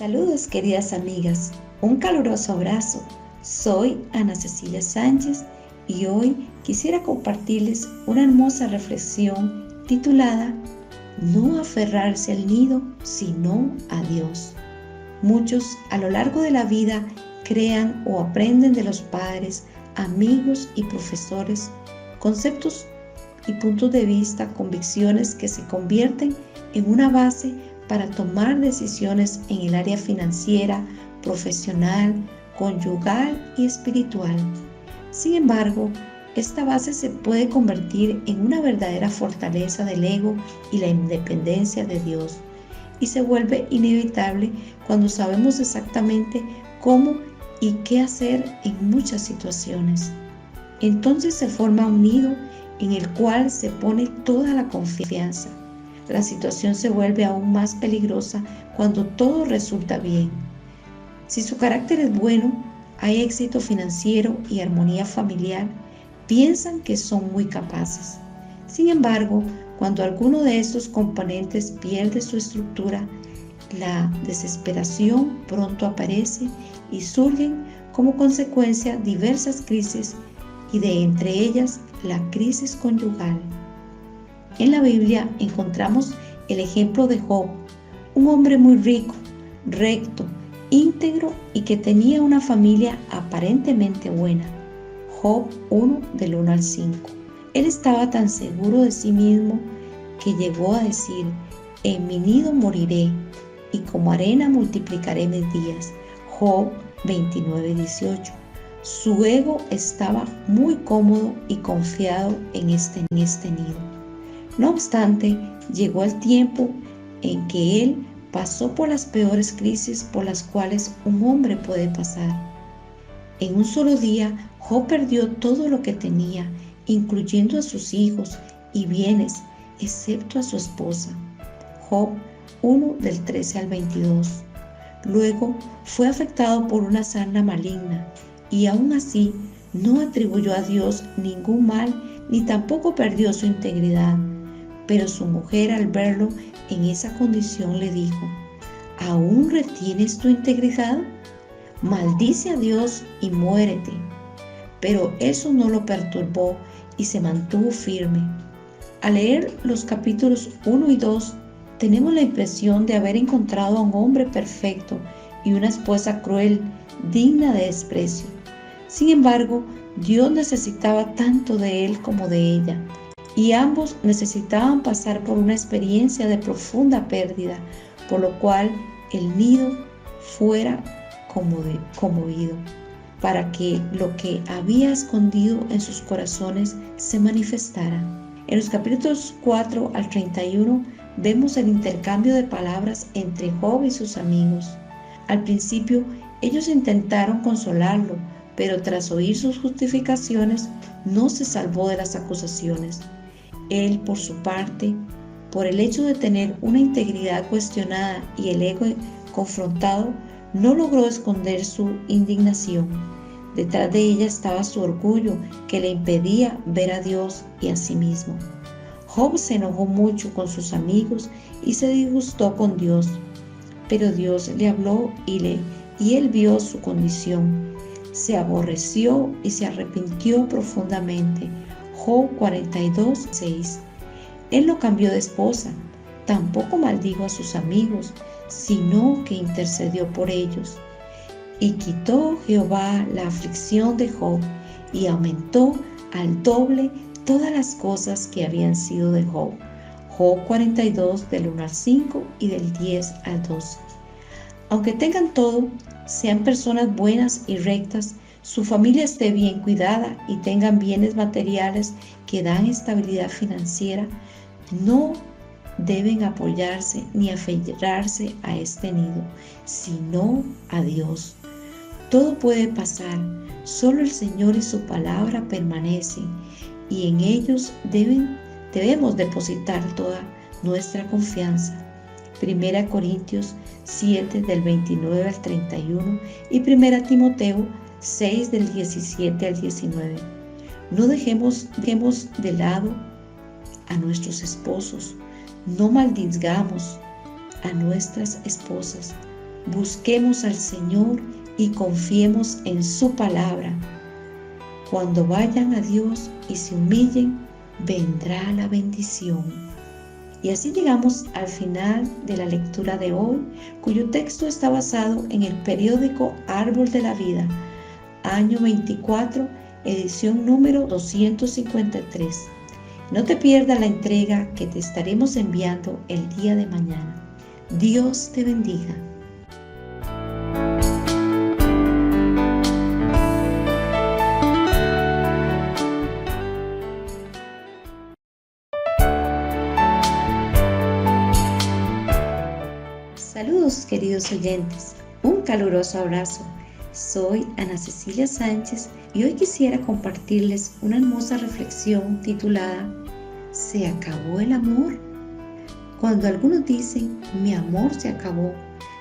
Saludos queridas amigas, un caluroso abrazo. Soy Ana Cecilia Sánchez y hoy quisiera compartirles una hermosa reflexión titulada No aferrarse al nido, sino a Dios. Muchos a lo largo de la vida crean o aprenden de los padres, amigos y profesores conceptos y puntos de vista, convicciones que se convierten en una base para tomar decisiones en el área financiera, profesional, conyugal y espiritual. Sin embargo, esta base se puede convertir en una verdadera fortaleza del ego y la independencia de Dios, y se vuelve inevitable cuando sabemos exactamente cómo y qué hacer en muchas situaciones. Entonces se forma un nido en el cual se pone toda la confianza. La situación se vuelve aún más peligrosa cuando todo resulta bien. Si su carácter es bueno, hay éxito financiero y armonía familiar, piensan que son muy capaces. Sin embargo, cuando alguno de estos componentes pierde su estructura, la desesperación pronto aparece y surgen como consecuencia diversas crisis y de entre ellas la crisis conyugal. En la Biblia encontramos el ejemplo de Job, un hombre muy rico, recto, íntegro y que tenía una familia aparentemente buena. Job 1 del 1 al 5. Él estaba tan seguro de sí mismo que llegó a decir: en mi nido moriré y como arena multiplicaré mis días. Job 29:18. Su ego estaba muy cómodo y confiado en este nido. No obstante, llegó el tiempo en que él pasó por las peores crisis por las cuales un hombre puede pasar. En un solo día, Job perdió todo lo que tenía, incluyendo a sus hijos y bienes, excepto a su esposa. Job 1 del 13 al 22. Luego fue afectado por una sarna maligna y aún así no atribuyó a Dios ningún mal ni tampoco perdió su integridad. Pero su mujer, al verlo en esa condición, le dijo: ¿aún retienes tu integridad? Maldice a Dios y muérete. Pero eso no lo perturbó y se mantuvo firme. Al leer los capítulos 1 y 2, tenemos la impresión de haber encontrado a un hombre perfecto y una esposa cruel, digna de desprecio. Sin embargo, Dios necesitaba tanto de él como de ella, y ambos necesitaban pasar por una experiencia de profunda pérdida, por lo cual el nido fuera conmovido, para que lo que había escondido en sus corazones se manifestara. En los capítulos 4 al 31 vemos el intercambio de palabras entre Job y sus amigos. Al principio, ellos intentaron consolarlo, pero tras oír sus justificaciones, no se salvó de las acusaciones. Él, por su parte, por el hecho de tener una integridad cuestionada y el ego confrontado, no logró esconder su indignación. Detrás de ella estaba su orgullo que le impedía ver a Dios y a sí mismo. Job se enojó mucho con sus amigos y se disgustó con Dios, pero Dios le habló y él vio su condición. Se aborreció y se arrepintió profundamente. Job 42:6. Él no cambió de esposa, tampoco maldijo a sus amigos, sino que intercedió por ellos. Y quitó Jehová la aflicción de Job, y aumentó al doble todas las cosas que habían sido de Job. Job 42 del 1 al 5 y del 10 al 12. Aunque tengan todo, sean personas buenas y rectas, su familia esté bien cuidada y tengan bienes materiales que dan estabilidad financiera, no deben apoyarse ni aferrarse a este nido, sino a Dios. Todo puede pasar, solo el Señor y su palabra permanecen, y en ellos debemos depositar toda nuestra confianza. 1 Corintios 7 del 29 al 31 y 1 Timoteo 6 del 17 al 19. No dejemos de lado a nuestros esposos, no maldigamos a nuestras esposas. Busquemos al Señor y confiemos en su palabra. Cuando vayan a Dios y se humillen, vendrá la bendición. Y así llegamos al final de la lectura de hoy, cuyo texto está basado en el periódico Árbol de la Vida, año 24, edición número 253. No te pierdas la entrega que te estaremos enviando el día de mañana. Dios te bendiga. Saludos, queridos oyentes, un caluroso abrazo. Soy Ana Cecilia Sánchez y hoy quisiera compartirles una hermosa reflexión titulada ¿Se acabó el amor? Cuando algunos dicen mi amor se acabó,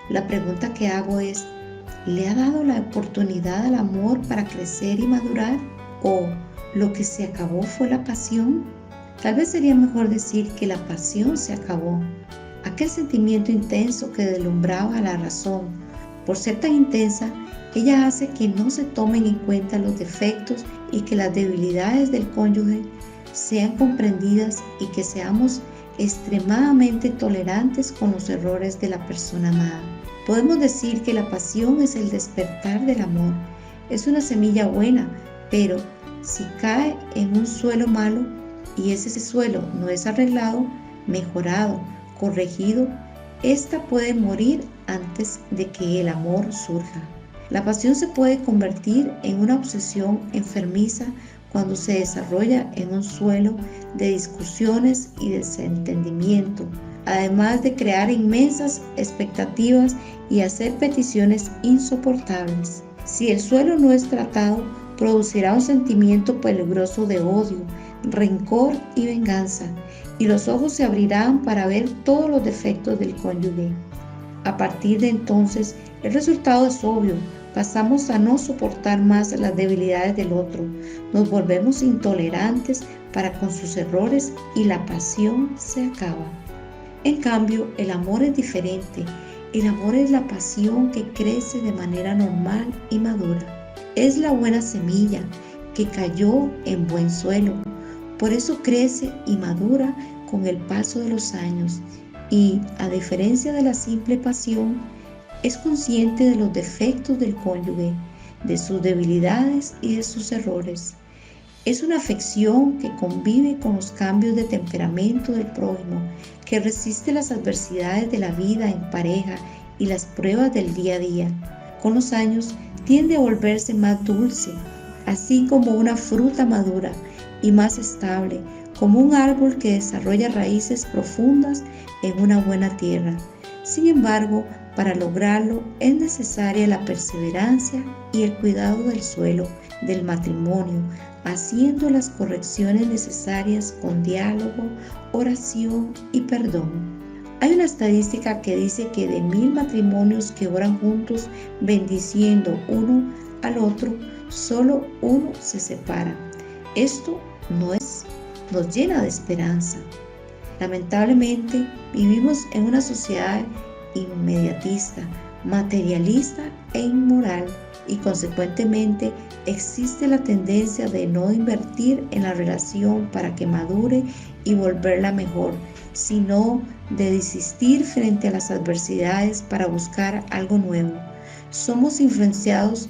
la pregunta que hago es ¿le ha dado la oportunidad al amor para crecer y madurar? ¿O lo que se acabó fue la pasión? Tal vez sería mejor decir que la pasión se acabó. Aquel sentimiento intenso que deslumbraba a la razón. Por ser tan intensa, ella hace que no se tomen en cuenta los defectos y que las debilidades del cónyuge sean comprendidas y que seamos extremadamente tolerantes con los errores de la persona amada. Podemos decir que la pasión es el despertar del amor. Es una semilla buena, pero si cae en un suelo malo y ese suelo no es arreglado, mejorado, corregido, esta puede morir antes de que el amor surja. La pasión se puede convertir en una obsesión enfermiza cuando se desarrolla en un suelo de discusiones y desentendimiento, además de crear inmensas expectativas y hacer peticiones insoportables. Si el suelo no es tratado, producirá un sentimiento peligroso de odio, rencor y venganza, y los ojos se abrirán para ver todos los defectos del cónyuge. A partir de entonces, el resultado es obvio. Pasamos a no soportar más las debilidades del otro, nos volvemos intolerantes para con sus errores y la pasión se acaba. En cambio, el amor es diferente. El amor es la pasión que crece de manera normal y madura. Es la buena semilla que cayó en buen suelo. Por eso crece y madura con el paso de los años y, a diferencia de la simple pasión, es consciente de los defectos del cónyuge, de sus debilidades y de sus errores. Es una afección que convive con los cambios de temperamento del prójimo, que resiste las adversidades de la vida en pareja y las pruebas del día a día. Con los años tiende a volverse más dulce, así como una fruta madura, y más estable, como un árbol que desarrolla raíces profundas en una buena tierra. Sin embargo, para lograrlo es necesaria la perseverancia y el cuidado del suelo, del matrimonio, haciendo las correcciones necesarias con diálogo, oración y perdón. Hay una estadística que dice que de 1000 matrimonios que oran juntos bendiciendo uno al otro, solo uno se separa. Esto nos llena de esperanza. Lamentablemente, vivimos en una sociedad inmediatista, materialista e inmoral, y consecuentemente existe la tendencia de no invertir en la relación para que madure y volverla mejor, sino de desistir frente a las adversidades para buscar algo nuevo. Somos influenciados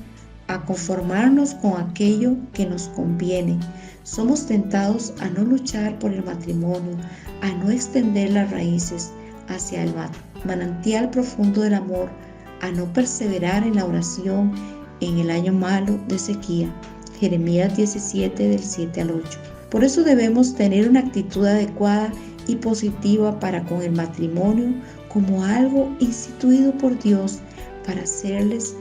a conformarnos con aquello que nos conviene. Somos tentados a no luchar por el matrimonio, a no extender las raíces hacia el manantial profundo del amor, a no perseverar en la oración en el año malo de sequía. Jeremías 17 del 7 al 8. Por eso debemos tener una actitud adecuada y positiva para con el matrimonio como algo instituido por Dios para serles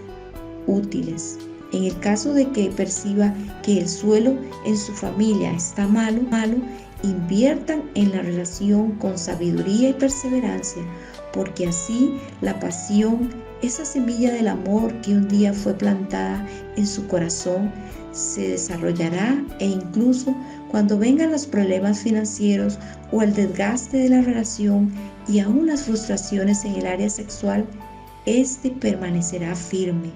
útiles. En el caso de que perciba que el suelo en su familia está malo, inviertan en la relación con sabiduría y perseverancia, porque así la pasión, esa semilla del amor que un día fue plantada en su corazón, se desarrollará, e incluso cuando vengan los problemas financieros o el desgaste de la relación y aún las frustraciones en el área sexual, este permanecerá firme.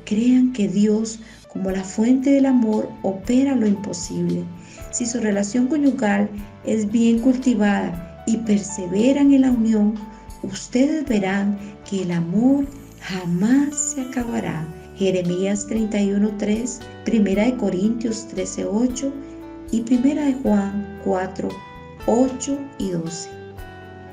Crean que Dios, como la fuente del amor, opera lo imposible. Si su relación conyugal es bien cultivada y perseveran en la unión, ustedes verán que el amor jamás se acabará. Jeremías 31:3, 1 Corintios 13:8 y 1 Juan 4:8 y 12.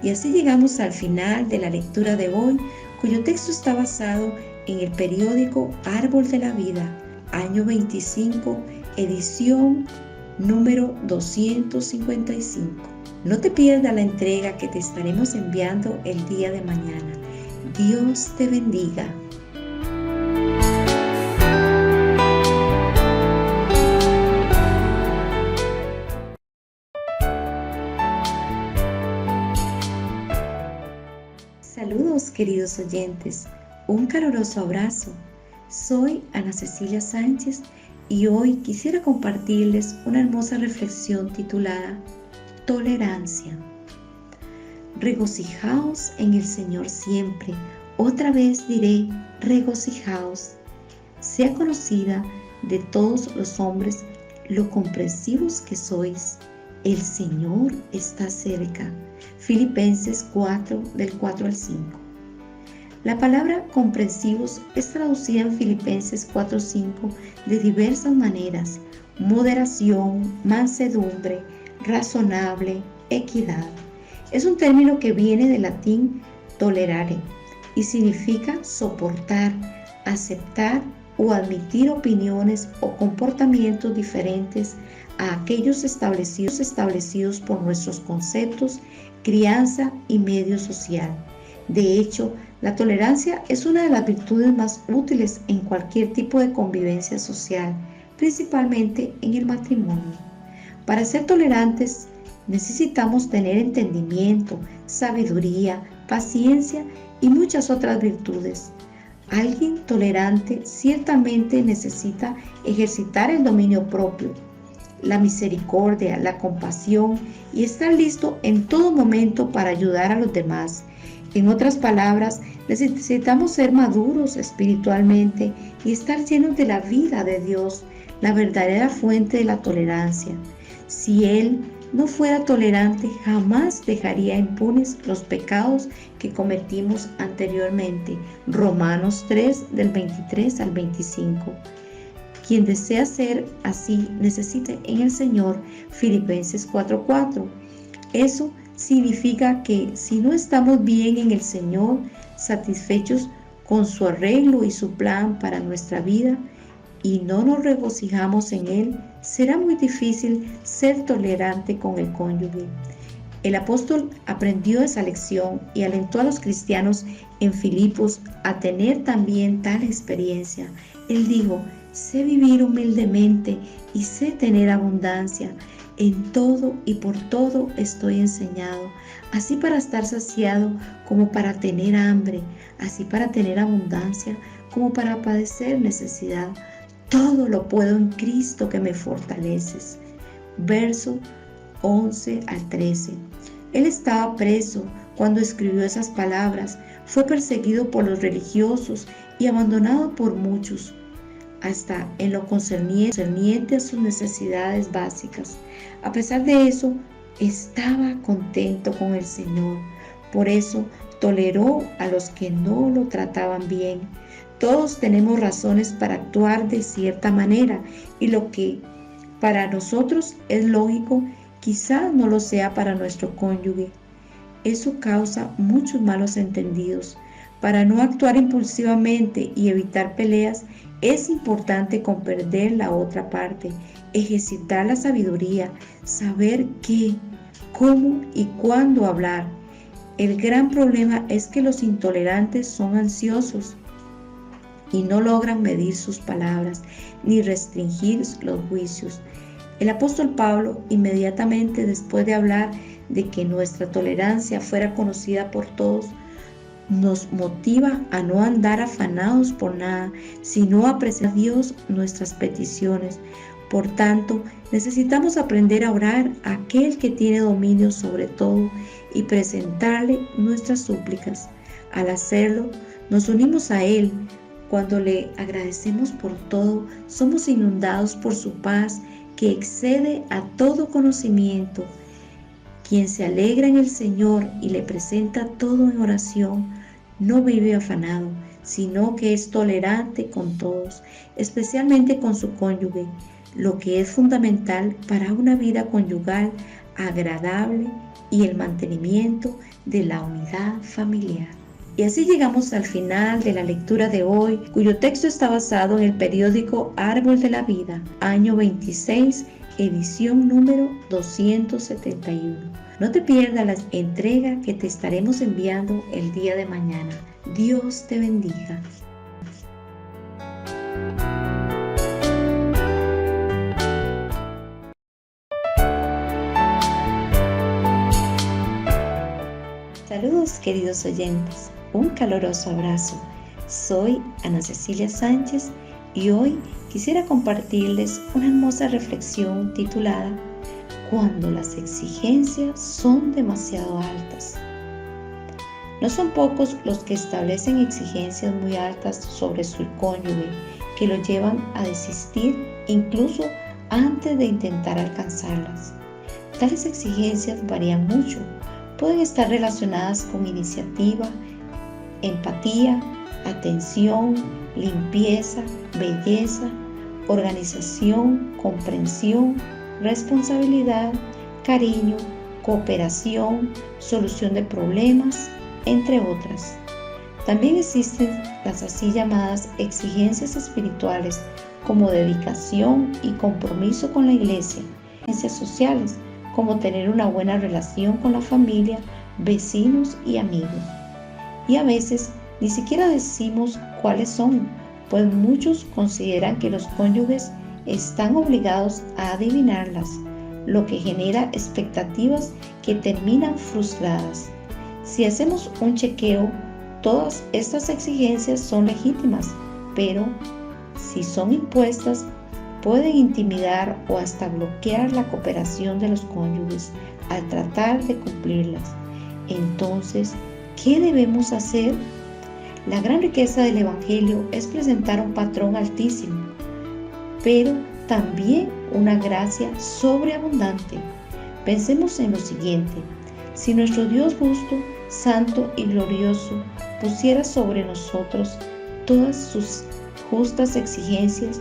Y así llegamos al final de la lectura de hoy, cuyo texto está basado en el periódico Árbol de la Vida, año 25, edición número 255. No te pierdas la entrega que te estaremos enviando el día de mañana. Dios te bendiga. Saludos, queridos oyentes, un caluroso abrazo. Soy Ana Cecilia Sánchez y hoy quisiera compartirles una hermosa reflexión titulada Tolerancia. Regocijaos en el Señor siempre. Otra vez diré, regocijaos. Sea conocida de todos los hombres lo comprensivos que sois. El Señor está cerca. Filipenses 4, del 4 al 5. La palabra comprensivos es traducida en Filipenses 4:5 de diversas maneras: moderación, mansedumbre, razonable, equidad. Es un término que viene del latín tolerare y significa soportar, aceptar o admitir opiniones o comportamientos diferentes a aquellos establecidos por nuestros conceptos, crianza y medio social. De hecho, la tolerancia es una de las virtudes más útiles en cualquier tipo de convivencia social, principalmente en el matrimonio. Para ser tolerantes, necesitamos tener entendimiento, sabiduría, paciencia y muchas otras virtudes. Alguien tolerante ciertamente necesita ejercitar el dominio propio, la misericordia, la compasión y estar listo en todo momento para ayudar a los demás. En otras palabras, necesitamos ser maduros espiritualmente y estar llenos de la vida de Dios, la verdadera fuente de la tolerancia. Si Él no fuera tolerante, jamás dejaría impunes los pecados que cometimos anteriormente. Romanos 3, del 23 al 25. Quien desea ser así necesita en el Señor. Filipenses 4:4. Eso significa que si no estamos bien en el Señor, satisfechos con su arreglo y su plan para nuestra vida, y no nos regocijamos en Él, será muy difícil ser tolerante con el cónyuge. El apóstol aprendió esa lección y alentó a los cristianos en Filipos a tener también tal experiencia. Él dijo: sé vivir humildemente y sé tener abundancia. En todo y por todo estoy enseñado, así para estar saciado como para tener hambre, así para tener abundancia como para padecer necesidad. Todo lo puedo en Cristo que me fortaleces. Verso 11 al 13. Él estaba preso cuando escribió esas palabras, fue perseguido por los religiosos y abandonado por muchos, hasta en lo concerniente a sus necesidades básicas. A pesar de eso, estaba contento con el Señor. Por eso toleró a los que no lo trataban bien. Todos tenemos razones para actuar de cierta manera, y lo que para nosotros es lógico, quizás no lo sea para nuestro cónyuge. Eso causa muchos malos entendidos. Para no actuar impulsivamente y evitar peleas, es importante comprender la otra parte, ejercitar la sabiduría, saber qué, cómo y cuándo hablar. El gran problema es que los intolerantes son ansiosos y no logran medir sus palabras ni restringir los juicios. El apóstol Pablo, inmediatamente después de hablar de que nuestra tolerancia fuera conocida por todos, nos motiva a no andar afanados por nada, sino a presentar a Dios nuestras peticiones. Por tanto, necesitamos aprender a orar a aquel que tiene dominio sobre todo y presentarle nuestras súplicas. Al hacerlo, Nos unimos a Él. Cuando le agradecemos por todo, somos inundados por su paz que excede a todo conocimiento. Quien se alegra en el Señor y le presenta todo en oración, no vive afanado, sino que es tolerante con todos, especialmente con su cónyuge, lo que es fundamental para una vida conyugal agradable y el mantenimiento de la unidad familiar. Y así llegamos al final de la lectura de hoy, cuyo texto está basado en el periódico Árbol de la Vida, año 26, edición número 271. No te pierdas la entrega que te estaremos enviando el día de mañana. Dios te bendiga. Saludos, queridos oyentes. Un caluroso abrazo. Soy Ana Cecilia Sánchez y hoy quisiera compartirles una hermosa reflexión titulada Cuando las exigencias son demasiado altas. No son pocos los que establecen exigencias muy altas sobre su cónyuge que lo llevan a desistir incluso antes de intentar alcanzarlas. Tales exigencias varían mucho. Pueden estar relacionadas con iniciativa, empatía, atención, limpieza, belleza, organización, comprensión, responsabilidad, cariño, cooperación, solución de problemas, entre otras. También existen las así llamadas exigencias espirituales como dedicación y compromiso con la iglesia, exigencias sociales como tener una buena relación con la familia, vecinos y amigos. Y a veces ni siquiera decimos cuáles son, pues muchos consideran que los cónyuges están obligados a adivinarlas, lo que genera expectativas que terminan frustradas. Si hacemos un chequeo, todas estas exigencias son legítimas, pero si son impuestas, pueden intimidar o hasta bloquear la cooperación de los cónyuges al tratar de cumplirlas. Entonces, ¿qué debemos hacer? La gran riqueza del Evangelio es presentar un patrón altísimo, pero también una gracia sobreabundante. Pensemos en lo siguiente: si nuestro Dios justo, santo y glorioso pusiera sobre nosotros todas sus justas exigencias,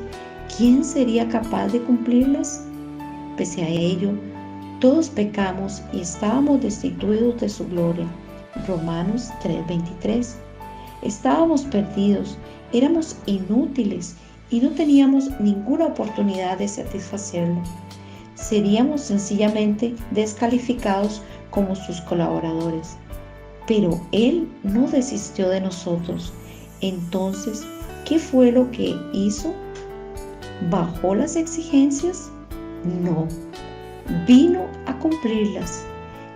¿quién sería capaz de cumplirlas? Pese a ello, todos pecamos y estábamos destituidos de su gloria. Romanos 3:23. Estábamos perdidos, éramos inútiles y no teníamos ninguna oportunidad de satisfacerlo. Seríamos sencillamente descalificados como sus colaboradores. Pero Él no desistió de nosotros. Entonces, ¿qué fue lo que hizo? ¿Bajó las exigencias? No, vino a cumplirlas.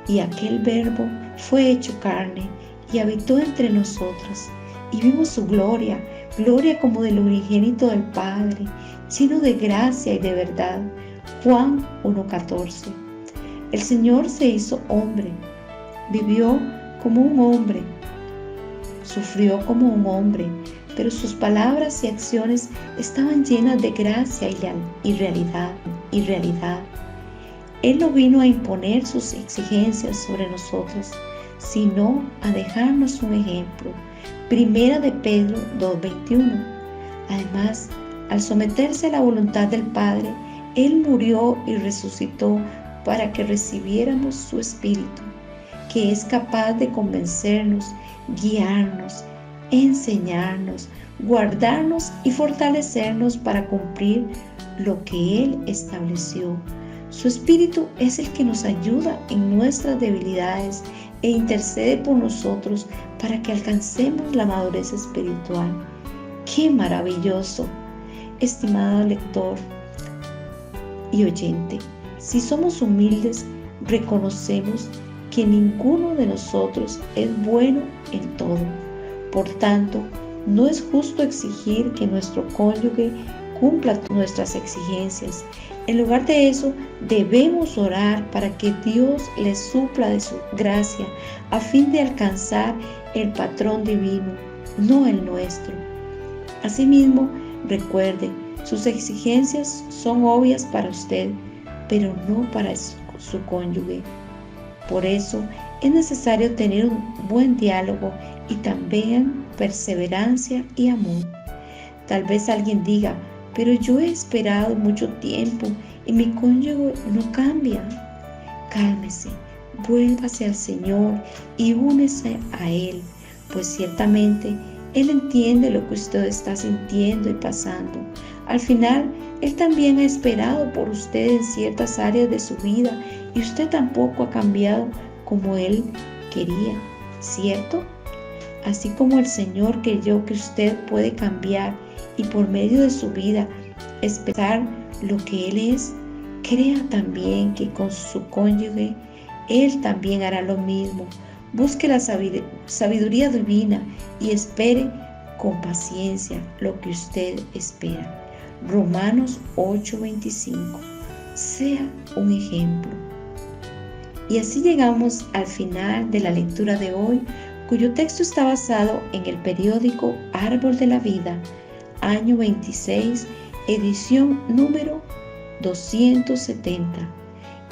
Y aquel Verbo fue hecho carne y habitó entre nosotros. Y vimos su gloria, gloria como del unigénito del Padre, lleno de gracia y de verdad. Juan 1:14. El Señor se hizo hombre, vivió como un hombre, sufrió como un hombre, pero sus palabras y acciones estaban llenas de gracia y realidad. Él no vino a imponer sus exigencias sobre nosotros, sino a dejarnos un ejemplo. Primera de Pedro 2:21. Además, al someterse a la voluntad del Padre, Él murió y resucitó para que recibiéramos su Espíritu, que es capaz de convencernos, guiarnos, enseñarnos, guardarnos y fortalecernos para cumplir lo que Él estableció. Su Espíritu es el que nos ayuda en nuestras debilidades e intercede por nosotros para que alcancemos la madurez espiritual. ¡Qué maravilloso! Estimado lector y oyente, si somos humildes, reconocemos que ninguno de nosotros es bueno en todo. Por tanto, no es justo exigir que nuestro cónyuge cumpla nuestras exigencias. En lugar de eso, debemos orar para que Dios les supla de su gracia a fin de alcanzar el patrón divino no el nuestro. Asimismo, recuerde, sus exigencias son obvias para usted, pero no para su cónyuge. Por eso es necesario tener un buen diálogo y también perseverancia y amor. Tal vez alguien diga, pero yo he esperado mucho tiempo y mi cónyuge no cambia. Cálmese, vuélvase al Señor y únese a Él, pues ciertamente Él entiende lo que usted está sintiendo y pasando. Al final, Él también ha esperado por usted en ciertas áreas de su vida y usted tampoco ha cambiado como Él quería, ¿cierto? Así como el Señor creyó que usted puede cambiar y por medio de su vida expresar lo que Él es, crea también que con su cónyuge Él también hará lo mismo. Busque la sabiduría divina y espere con paciencia lo que usted espera. Romanos 8:25. Sea un ejemplo. Y así llegamos al final de la lectura de hoy, cuyo texto está basado en el periódico Árbol de la Vida, año 26, edición número 270.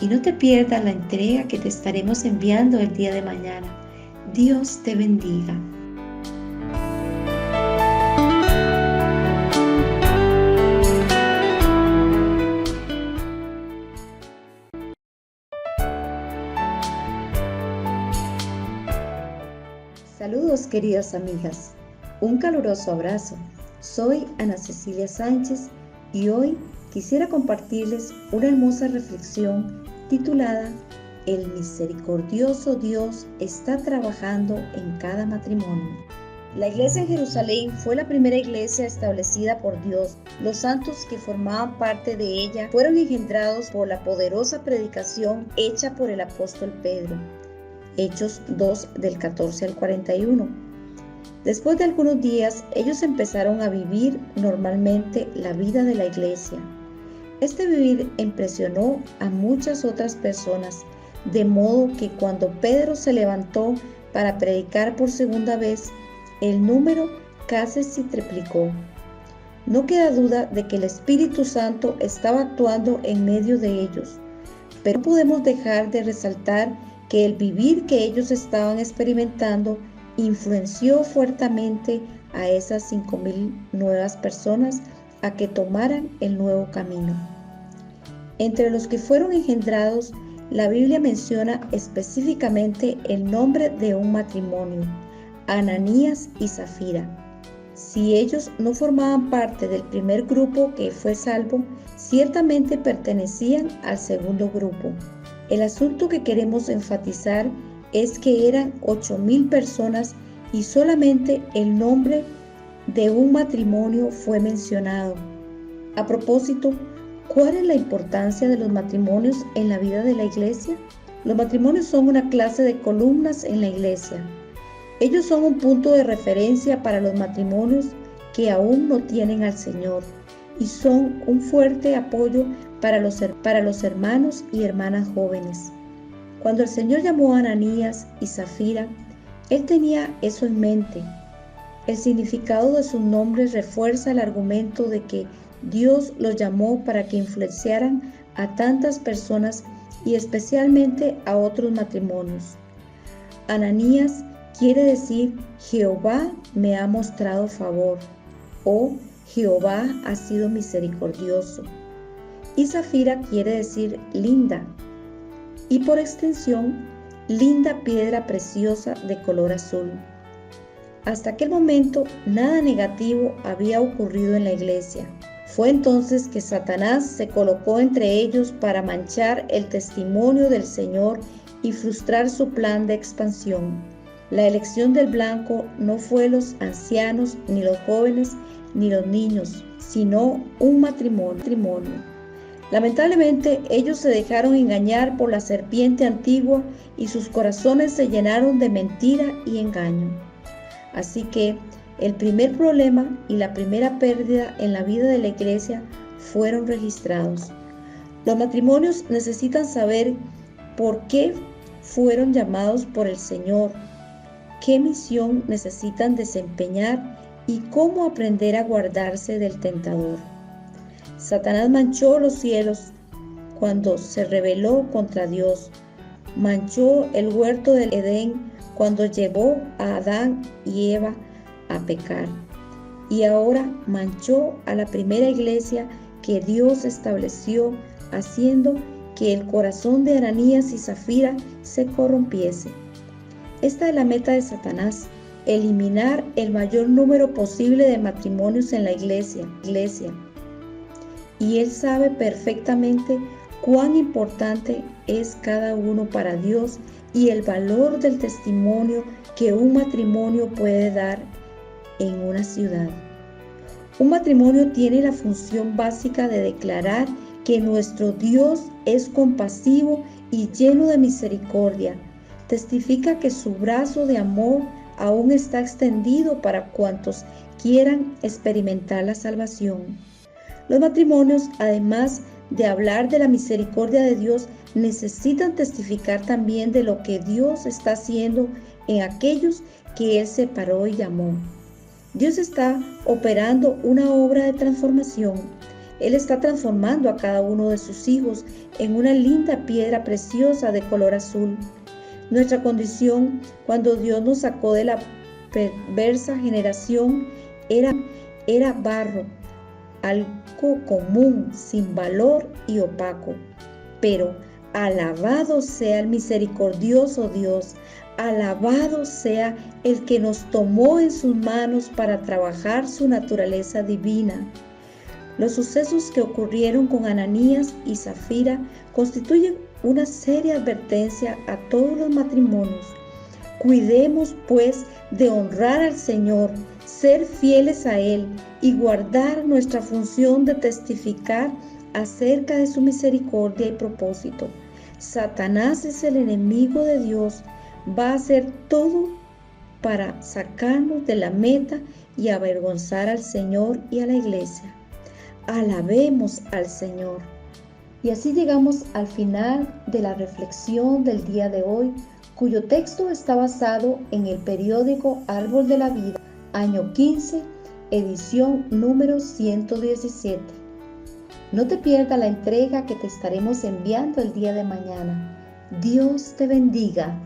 Y no te pierdas la entrega que te estaremos enviando el día de mañana. Dios te bendiga. Saludos, queridas amigas. Un caluroso abrazo. Soy Ana Cecilia Sánchez y hoy quisiera compartirles una hermosa reflexión titulada El misericordioso Dios está trabajando en cada matrimonio. La iglesia en Jerusalén fue la primera iglesia establecida por Dios. Los santos que formaban parte de ella fueron engendrados por la poderosa predicación hecha por el apóstol Pedro. Hechos 2 del 14 al 41. Después de algunos días, ellos empezaron a vivir normalmente la vida de la iglesia. Este vivir impresionó a muchas otras personas, de modo que cuando Pedro se levantó para predicar por segunda vez, el número casi se triplicó. No queda duda de que el Espíritu Santo estaba actuando en medio de ellos, pero no podemos dejar de resaltar que el vivir que ellos estaban experimentando influenció fuertemente a esas 5,000 nuevas personas a que tomaran el nuevo camino. Entre los que fueron engendrados, la Biblia menciona específicamente el nombre de un matrimonio, Ananías y Zafira. Si ellos no formaban parte del primer grupo que fue salvo, ciertamente pertenecían al segundo grupo. El asunto que queremos enfatizar es que eran 8,000 personas y solamente el nombre de un matrimonio fue mencionado. A propósito, ¿cuál es la importancia de los matrimonios en la vida de la iglesia? Los matrimonios son una clase de columnas en la iglesia. Ellos son un punto de referencia para los matrimonios que aún no tienen al Señor y son un fuerte apoyo para los hermanos y hermanas jóvenes. Cuando el Señor llamó a Ananías y Zafira, Él tenía eso en mente. El significado de sus nombres refuerza el argumento de que Dios los llamó para que influenciaran a tantas personas y especialmente a otros matrimonios. Ananías quiere decir Jehová me ha mostrado favor o Jehová ha sido misericordioso. Y Zafira quiere decir linda y por extensión linda piedra preciosa de color azul. Hasta aquel momento nada negativo había ocurrido en la iglesia. Fue entonces que Satanás se colocó entre ellos para manchar el testimonio del Señor y frustrar su plan de expansión. La elección del blanco no fue los ancianos, ni los jóvenes, ni los niños, sino un matrimonio. Lamentablemente, ellos se dejaron engañar por la serpiente antigua y sus corazones se llenaron de mentira y engaño. Así que el primer problema y la primera pérdida en la vida de la iglesia fueron registrados. Los matrimonios necesitan saber por qué fueron llamados por el Señor. qué misión necesitan desempeñar y cómo aprender a guardarse del tentador. Satanás manchó los cielos cuando se rebeló contra Dios. Manchó el huerto del Edén cuando llevó a Adán y Eva a pecar. Y ahora manchó a la primera iglesia que Dios estableció, haciendo que el corazón de Ananías y Zafira se corrompiese. Esta es la meta de Satanás: eliminar el mayor número posible de matrimonios en la iglesia. Y él sabe perfectamente cuán importante es cada uno para Dios y el valor del testimonio que un matrimonio puede dar en una ciudad. Un matrimonio tiene la función básica de declarar que nuestro Dios es compasivo y lleno de misericordia. Testifica que su brazo de amor aún está extendido para cuantos quieran experimentar la salvación. Los matrimonios, además de hablar de la misericordia de Dios, necesitan testificar también de lo que Dios está haciendo en aquellos que Él separó y llamó. Dios está operando una obra de transformación. Él está transformando a cada uno de sus hijos en una linda piedra preciosa de color azul. Nuestra condición cuando Dios nos sacó de la perversa generación era barro, algo común, sin valor y opaco. Pero alabado sea el misericordioso Dios, alabado sea el que nos tomó en sus manos para trabajar su naturaleza divina. Los sucesos que ocurrieron con Ananías y Zafira constituyen una seria advertencia a todos los matrimonios. Cuidemos, pues, de honrar al Señor, ser fieles a Él y guardar nuestra función de testificar acerca de su misericordia y propósito. Satanás es el enemigo de Dios. Va a hacer todo para sacarnos de la meta y avergonzar al Señor y a la iglesia. Alabemos al Señor. Y así llegamos al final de la reflexión del día de hoy, cuyo texto está basado en el periódico Árbol de la Vida, año 15, edición número 117. No te pierdas la entrega que te estaremos enviando el día de mañana. Dios te bendiga.